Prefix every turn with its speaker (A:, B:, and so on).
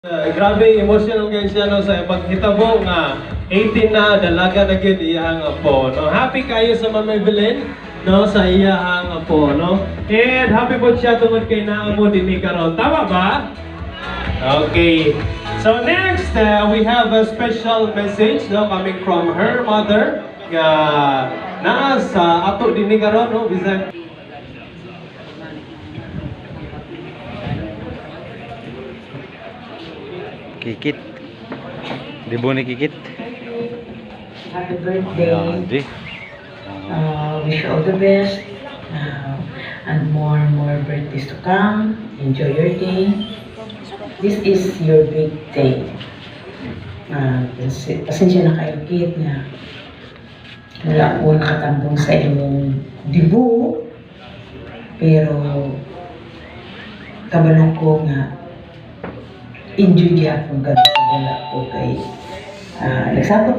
A: Grabe emotional guys siya no, sa pagkitabo nga 18 na dalaga na gyud iyang apo no. Happy kayo sa Mama Evelyn no sa iyang apo no. And happy po siya tungod kay naa mo dinhi karon. Tama ba? Okay. So next we have a special message no coming from her mother nga naa sa ato dinhi karon no bisan
B: Kikit. Di ba ni Kikit?
C: Happy birthday.
B: Di.
C: Wish you all the best. And more birthdays to come. Enjoy your day. This is your big day. Pasensya na kayo, Kit, na wala po nakatambong sa inyong dibu. Pero kabalong ko nga enjoy niya kung gano'n wala po kay nagsabot